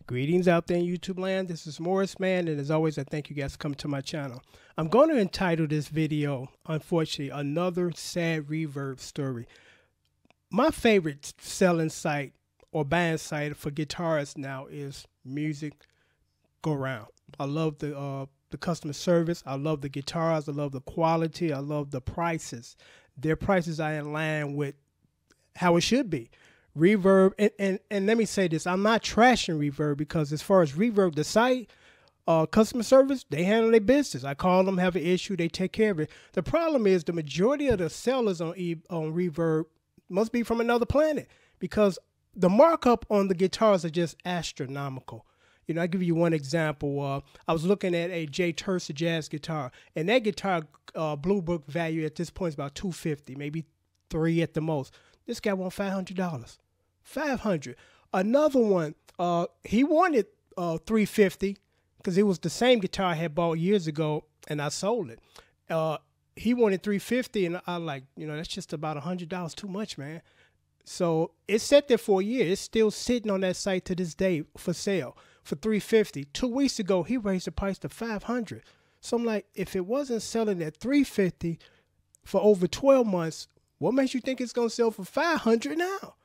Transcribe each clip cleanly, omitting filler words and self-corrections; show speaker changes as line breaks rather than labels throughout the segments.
Greetings out there in YouTube land. This is Morris Man, and as always, I thank you guys for coming to my channel. I'm going to entitle this video, unfortunately, Another Sad Reverb Story. My favorite selling site or buying site for guitarists now is Music Go Round. I love the customer service. I love the guitars. I love the quality. I love the prices. Their prices are in line with how it should be. Reverb, and let me say this, I'm not trashing Reverb, because as far as Reverb, the site, customer service, they handle their business. I call them, have an issue, they take care of it. The problem is the majority of the sellers on Reverb must be from another planet, because the markup on the guitars are just astronomical. You know, I'll give you one example. I was looking at a J Tercer jazz guitar, and that guitar Blue Book value at this point is about $250, maybe $300 at the most. This guy won $500. $500. Another one, he wanted $350 because it was the same guitar I had bought years ago, and I sold it. He wanted $350, and I like, you know, that's just about $100 too much, man. So it sat there for a year. It's still sitting on that site to this day for sale for $350. 2 weeks ago, he raised the price to $500. So I'm like, if it wasn't selling at $350 for over 12 months, what makes you think it's going to sell for $500 now?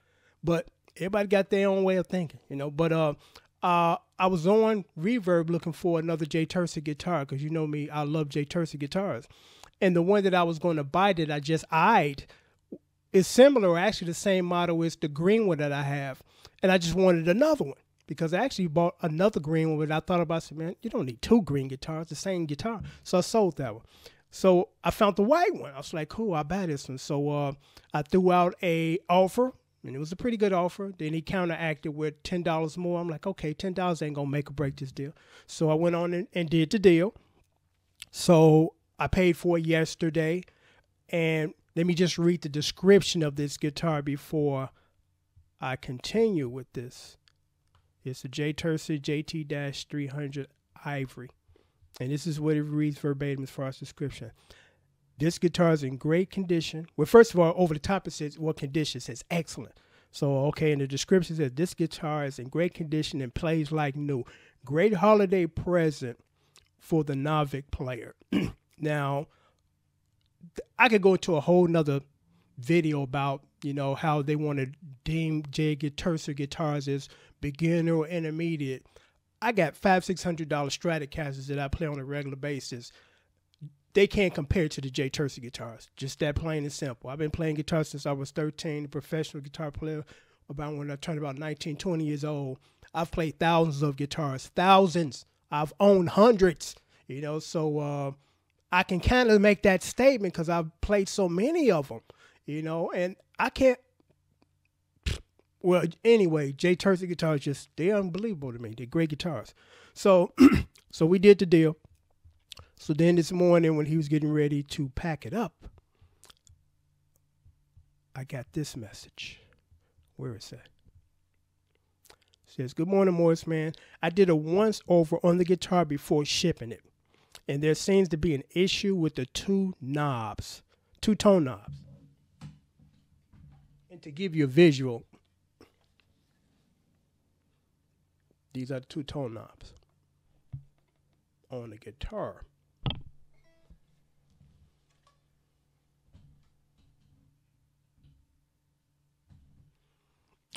But everybody got their own way of thinking, you know. But I was on Reverb looking for another J Tercer guitar, because you know me, I love J Tercer guitars. And the one that I was going to buy that I just eyed is similar, actually the same model as the green one that I have. And I just wanted another one, because I actually bought another green one, but I thought about it, man, you don't need two green guitars, the same guitar. So I sold that one. So I found the white one. I was like, cool, I'll buy this one. So I threw out a offer, and it was a pretty good offer. Then he counteracted with $10 more. I'm like, okay, $10 ain't going to make or break this deal. So I went on and did the deal. So I paid for it yesterday. And let me just read the description of this guitar before I continue with this. It's a J Tercer JT-300 Ivory. And this is what it reads verbatim as far as description. This guitar is in great condition. Well, first of all, over the top it says what condition. It says excellent. So, okay, in the description it says this guitar is in great condition and plays like new. Great holiday present for the novice player. Now, I could go into a whole nother video about, you know, how they want to deem J Tercer guitars as beginner or intermediate. I got $500–600 Stratocasters that I play on a regular basis. They can't compare to the J Tercer guitars. Just that plain and simple. I've been playing guitar since I was 13, a professional guitar player about when I turned about 19, 20 years old. I've played thousands of guitars, thousands. I've owned hundreds, you know, so I can kind of make that statement because I've played so many of them, you know, and I can't. Well, anyway, J Tercer guitars, just, they're unbelievable to me. They're great guitars. So, so we did the deal. So then this morning when he was getting ready to pack it up, I got this message. Where is that? It says, good morning, Morris Man. I did a once over on the guitar before shipping it. And there seems to be an issue with the two tone knobs. And to give you a visual, these are the two tone knobs on the guitar.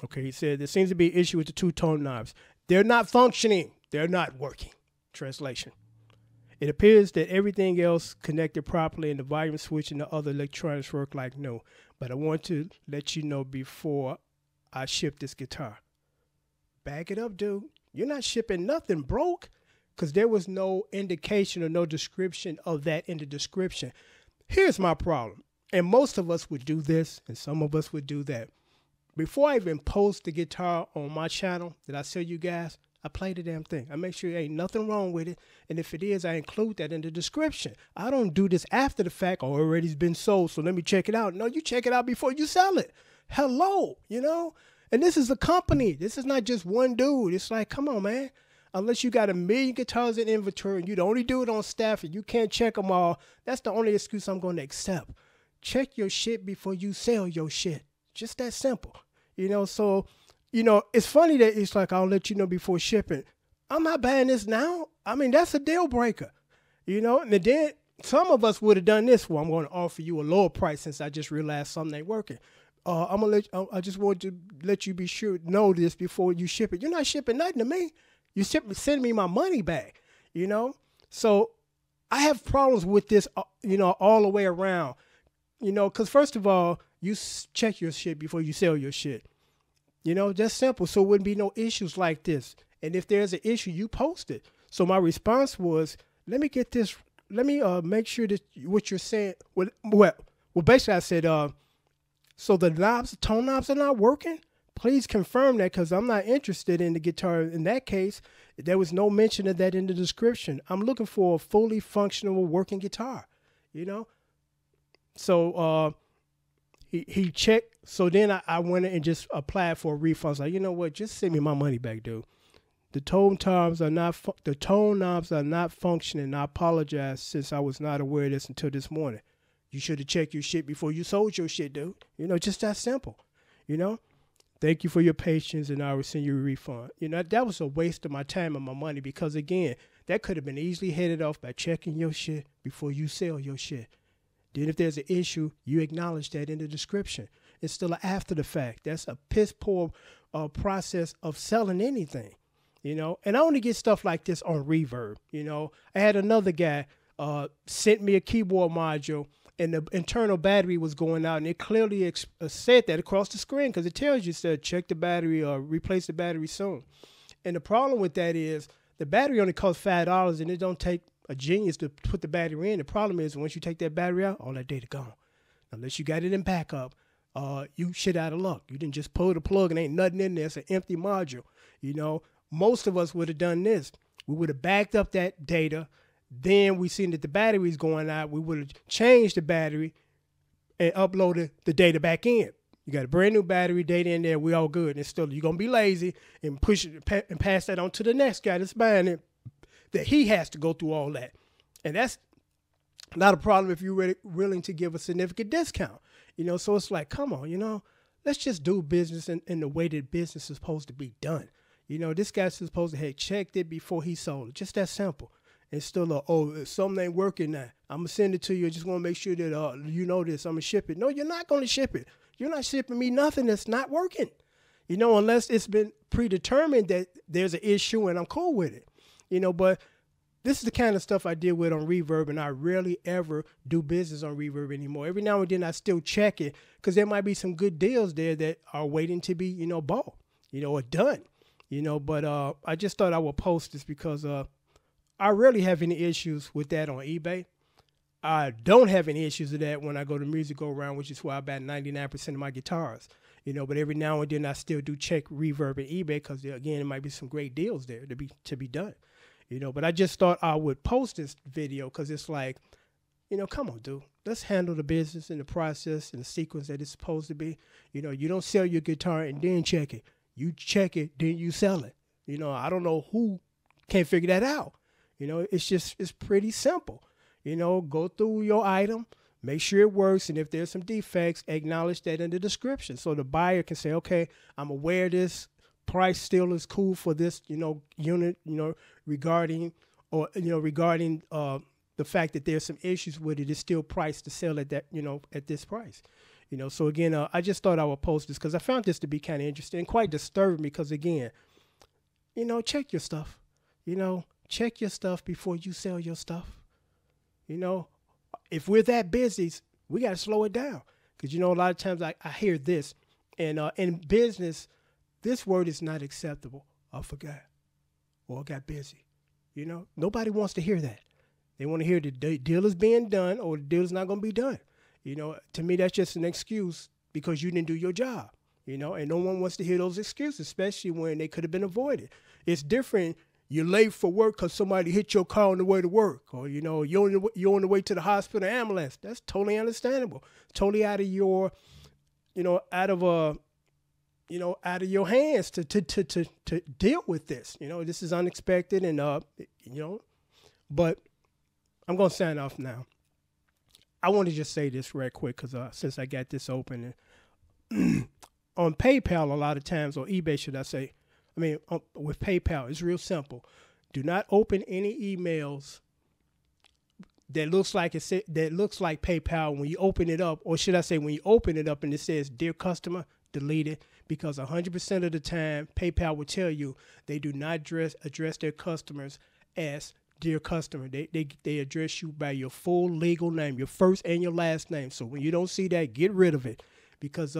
Okay, he said there seems to be an issue with the two tone knobs. They're not functioning. They're not working. Translation. It appears that everything else connected properly and the volume switch and the other electronics work like new. But I want to let you know before I ship this guitar. Back it up, dude. You're not shipping nothing broke, because there was no indication or no description of that in the description. Here's my problem. And most of us would do this, and some of us would do that. Before I even post the guitar on my channel that I sell you guys, I play the damn thing. I make sure there ain't nothing wrong with it. And if it is, I include that in the description. I don't do this after the fact. Oh, already's been sold, so let me check it out. No, you check it out before you sell it. Hello, you know? And this is a company. This is not just one dude. It's like, come on, man. Unless you got 1 million guitars in inventory and you the only dude on staff and you can't check them all, that's the only excuse I'm going to accept. Check your shit before you sell your shit. Just that simple. You know, so it's funny that it's like, I'll let you know before shipping. I'm not buying this now. I mean, that's a deal breaker, and then some of us would have done this. Well, I'm going to offer you a lower price since I just realized something ain't working. I just want to let you be sure know this before you ship it. You're not shipping nothing to me. You send me my money back, So I have problems with this, all the way around, because first of all, you check your shit before you sell your shit. That's simple. So it wouldn't be no issues like this. And if there's an issue, you post it. So my response was, let me get this. Let me make sure that what you're saying. Well, basically I said, so the tone knobs are not working? Please confirm that, because I'm not interested in the guitar. In that case, there was no mention of that in the description. I'm looking for a fully functional working guitar, So he checked. So then I went in and just applied for a refund. I was like, you know what? Just send me my money back, dude. The tone knobs are not functioning. I apologize since I was not aware of this until this morning. You should have checked your shit before you sold your shit, dude. Just that simple. Thank you for your patience, and I will send you a refund. That was a waste of my time and my money, because again, that could have been easily headed off by checking your shit before you sell your shit. Then if there's an issue, you acknowledge that in the description. It's still after the fact. That's a piss poor process of selling anything. And I only get stuff like this on Reverb. I had another guy sent me a keyboard module, and the internal battery was going out, and it clearly said that across the screen, because it tells you, said, check the battery or replace the battery soon. And the problem with that is the battery only costs $5, and it don't take a genius to put the battery in. The problem is once you take that battery out, all that data gone. Unless you got it in backup, you shit out of luck. You didn't just pull the plug and ain't nothing in there. It's an empty module. Most of us would have done this. We would have backed up that data. Then we seen that the battery's going out. We would have changed the battery and uploaded the data back in. You got a brand new battery data in there. We all good. And still, you're going to be lazy and push it and pass that on to the next guy that's buying it, that he has to go through all that. And that's not a problem if you're really willing to give a significant discount. So it's like, come on, let's just do business in the way that business is supposed to be done. This guy's supposed to have checked it before he sold it. Just that simple. And still, something ain't working now. I'm going to send it to you. I just want to make sure that you know this. I'm going to ship it. No, you're not going to ship it. You're not shipping me nothing that's not working. Unless it's been predetermined that there's an issue and I'm cool with it. But this is the kind of stuff I deal with on Reverb, and I rarely ever do business on Reverb anymore. Every now and then I still check it, because there might be some good deals there that are waiting to be, bought, or done. But I just thought I would post this because I rarely have any issues with that on eBay. I don't have any issues with that when I go to Music Go Around, which is where I buy 99% of my guitars. But every now and then I still do check Reverb and eBay, because again, it might be some great deals there to be done. But I just thought I would post this video because it's like, come on, dude. Let's handle the business and the process and the sequence that it's supposed to be. You don't sell your guitar and then check it. You check it, then you sell it. I don't know who can't figure that out. It's pretty simple. Go through your item, make sure it works, and if there's some defects, acknowledge that in the description. So the buyer can say, okay, I'm aware this price still is cool for this, unit, regarding the fact that there's some issues with it. It's still priced to sell at that, at this price. So again, I just thought I would post this because I found this to be kind of interesting and quite disturbing because again, check your stuff, check your stuff before you sell your stuff. If we're that busy, we got to slow it down because, a lot of times I hear this and in business, this word is not acceptable. I forgot or I got busy. Nobody wants to hear that. They want to hear the deal is being done or the deal is not going to be done. To me, that's just an excuse because you didn't do your job, and no one wants to hear those excuses, especially when they could have been avoided. It's different. You're late for work because somebody hit your car on the way to work, or, you're on the way to the hospital ambulance. That's totally understandable. Totally out of your, out of your hands to deal with this. This is unexpected and, but I'm going to sign off now. I want to just say this real quick because since I got this open, on PayPal a lot of times, or eBay, should I say? I mean, with PayPal, it's real simple. Do not open any emails that looks like PayPal when you open it up, or should I say when you open it up and it says "Dear Customer," delete it, because 100% of the time PayPal will tell you they do not address their customers as "Dear Customer." They address you by your full legal name, your first and your last name. So when you don't see that, get rid of it, because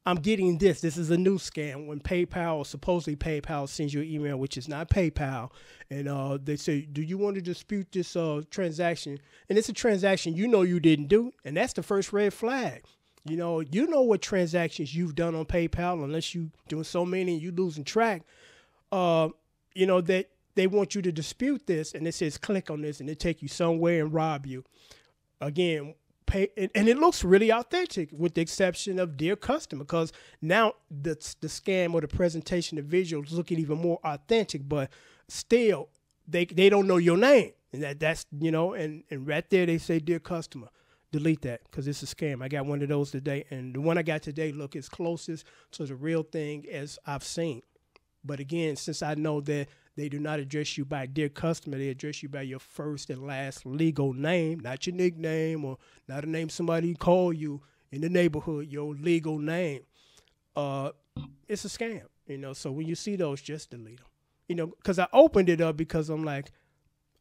I'm getting this. This is a new scam when PayPal, or supposedly PayPal, sends you an email, which is not PayPal, and they say, "Do you want to dispute this transaction?" And it's a transaction you know you didn't do, and that's the first red flag. You know what transactions you've done on PayPal, unless you doing so many and you losing track. That they want you to dispute this, and it says click on this, and it take you somewhere and rob you. Again. And it looks really authentic, with the exception of "Dear Customer," because now the scam or the presentation, the visuals looking even more authentic, but still they don't know your name, and that's and right there they say "Dear Customer." Delete that, because it's a scam. I got one of those today, and the one I got today look as closest to the real thing as I've seen. But again, since I know that they do not address you by "Dear Customer," they address you by your first and last legal name, not your nickname or not a name somebody call you in the neighborhood, your legal name. It's a scam, So when you see those, just delete them. Because I opened it up because I'm like,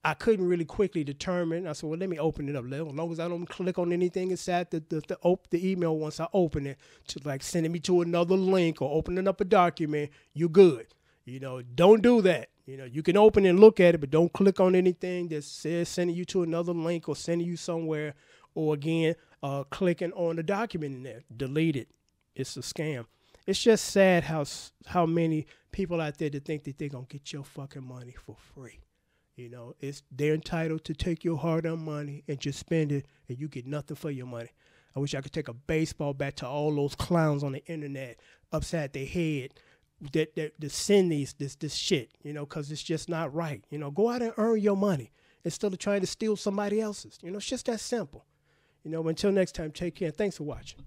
I couldn't really quickly determine. I said, well, let me open it up. As long as I don't click on anything inside the email once I open it, to like sending me to another link or opening up a document, you're good. Don't do that. You can open and look at it, but don't click on anything that says sending you to another link or sending you somewhere, or again, clicking on the document in there. Delete it. It's a scam. It's just sad how many people out there that think that they're going to get your fucking money for free. They're entitled to take your hard-earned money and just spend it, and you get nothing for your money. I wish I could take a baseball bat to all those clowns on the internet upside their head that send this shit, because it's just not right. Go out and earn your money instead of trying to steal somebody else's. It's just that simple. Until next time, take care. Thanks for watching.